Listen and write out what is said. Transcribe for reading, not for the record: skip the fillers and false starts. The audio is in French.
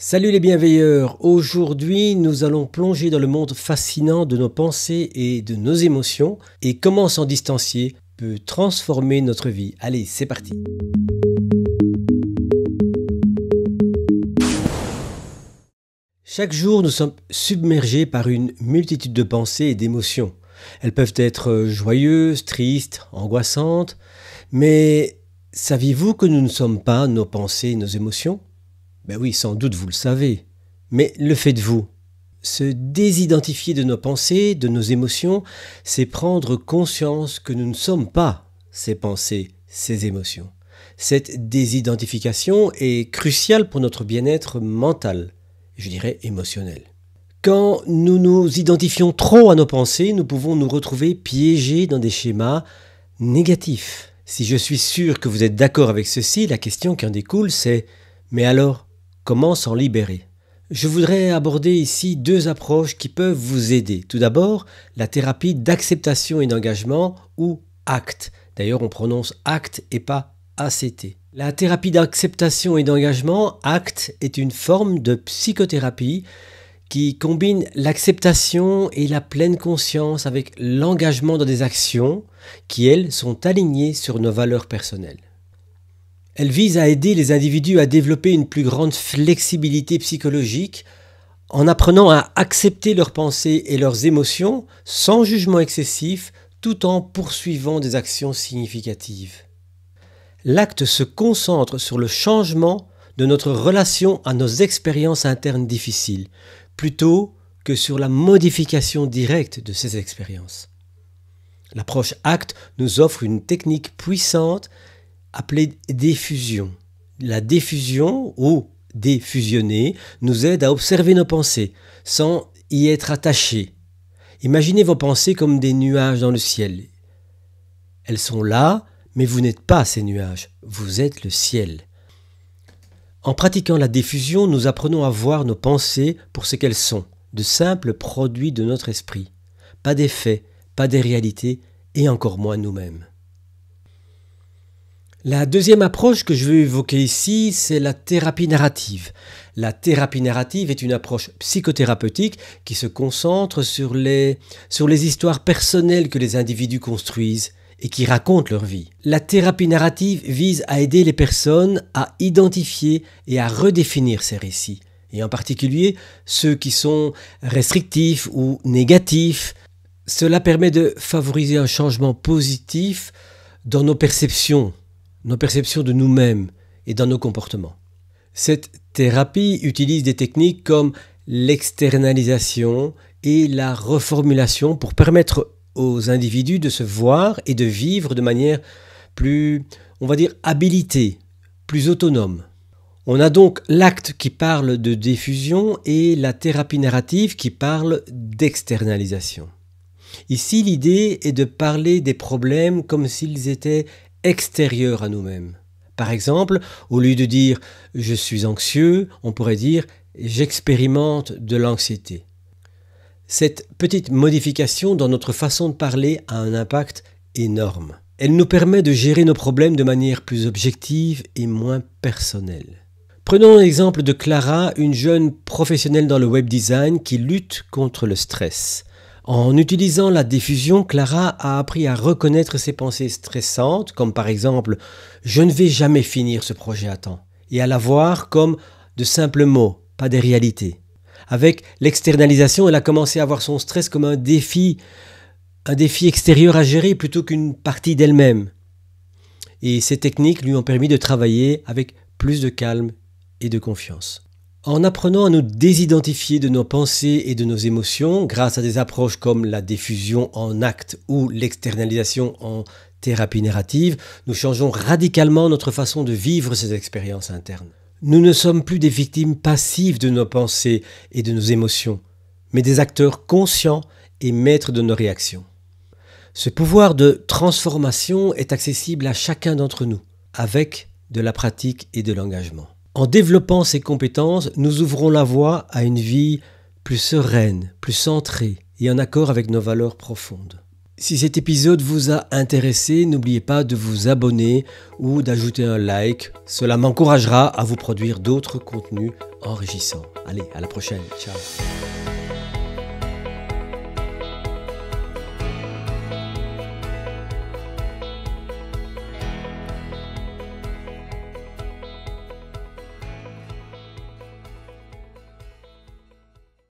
Salut les bienveilleurs, aujourd'hui nous allons plonger dans le monde fascinant de nos pensées et de nos émotions et comment s'en distancier peut transformer notre vie. Allez, c'est parti. Chaque jour nous sommes submergés par une multitude de pensées et d'émotions. Elles peuvent être joyeuses, tristes, angoissantes, mais saviez-vous que nous ne sommes pas nos pensées et nos émotions ? Ben oui, sans doute vous le savez. Mais le faites-vous? Se désidentifier de nos pensées, de nos émotions, c'est prendre conscience que nous ne sommes pas ces pensées, ces émotions. Cette désidentification est cruciale pour notre bien-être mental, je dirais émotionnel. Quand nous nous identifions trop à nos pensées, nous pouvons nous retrouver piégés dans des schémas négatifs. Si je suis sûr que vous êtes d'accord avec ceci, la question qui en découle c'est « mais alors ?» Comment s'en libérer? Je voudrais aborder ici deux approches qui peuvent vous aider. Tout d'abord, la thérapie d'acceptation et d'engagement ou ACT. D'ailleurs, on prononce ACT et pas ACT. La thérapie d'acceptation et d'engagement, ACT, est une forme de psychothérapie qui combine l'acceptation et la pleine conscience avec l'engagement dans des actions qui, elles, sont alignées sur nos valeurs personnelles. Elle vise à aider les individus à développer une plus grande flexibilité psychologique en apprenant à accepter leurs pensées et leurs émotions sans jugement excessif tout en poursuivant des actions significatives. L'acte se concentre sur le changement de notre relation à nos expériences internes difficiles plutôt que sur la modification directe de ces expériences. L'approche ACT nous offre une technique puissante appelée diffusion. La diffusion ou défusionner nous aide à observer nos pensées sans y être attachés. Imaginez vos pensées comme des nuages dans le ciel. Elles sont là, mais vous n'êtes pas ces nuages, vous êtes le ciel. En pratiquant la diffusion, nous apprenons à voir nos pensées pour ce qu'elles sont, de simples produits de notre esprit, pas des faits, pas des réalités et encore moins nous-mêmes. La deuxième approche que je veux évoquer ici, c'est la thérapie narrative. La thérapie narrative est une approche psychothérapeutique qui se concentre sur les histoires personnelles que les individus construisent et qui racontent leur vie. La thérapie narrative vise à aider les personnes à identifier et à redéfinir ces récits, et en particulier ceux qui sont restrictifs ou négatifs. Cela permet de favoriser un changement positif dans nos perceptions de nous-mêmes et dans nos comportements. Cette thérapie utilise des techniques comme l'externalisation et la reformulation pour permettre aux individus de se voir et de vivre de manière plus, habilitée, plus autonome. On a donc l'acte qui parle de diffusion et la thérapie narrative qui parle d'externalisation. Ici, l'idée est de parler des problèmes comme s'ils étaient extérieurs à nous-mêmes. Par exemple, au lieu de dire « je suis anxieux », on pourrait dire « j'expérimente de l'anxiété ». Cette petite modification dans notre façon de parler a un impact énorme. Elle nous permet de gérer nos problèmes de manière plus objective et moins personnelle. Prenons l'exemple de Clara, une jeune professionnelle dans le web design qui lutte contre le stress. En utilisant la diffusion, Clara a appris à reconnaître ses pensées stressantes, comme par exemple « je ne vais jamais finir ce projet à temps », et à la voir comme de simples mots, pas des réalités. Avec l'externalisation, elle a commencé à voir son stress comme un défi extérieur à gérer plutôt qu'une partie d'elle-même. Et ces techniques lui ont permis de travailler avec plus de calme et de confiance. En apprenant à nous désidentifier de nos pensées et de nos émotions grâce à des approches comme la diffusion en acte ou l'externalisation en thérapie narrative, nous changeons radicalement notre façon de vivre ces expériences internes. Nous ne sommes plus des victimes passives de nos pensées et de nos émotions, mais des acteurs conscients et maîtres de nos réactions. Ce pouvoir de transformation est accessible à chacun d'entre nous, avec de la pratique et de l'engagement. En développant ces compétences, nous ouvrons la voie à une vie plus sereine, plus centrée et en accord avec nos valeurs profondes. Si cet épisode vous a intéressé, n'oubliez pas de vous abonner ou d'ajouter un like. Cela m'encouragera à vous produire d'autres contenus enrichissants. Allez, à la prochaine. Ciao.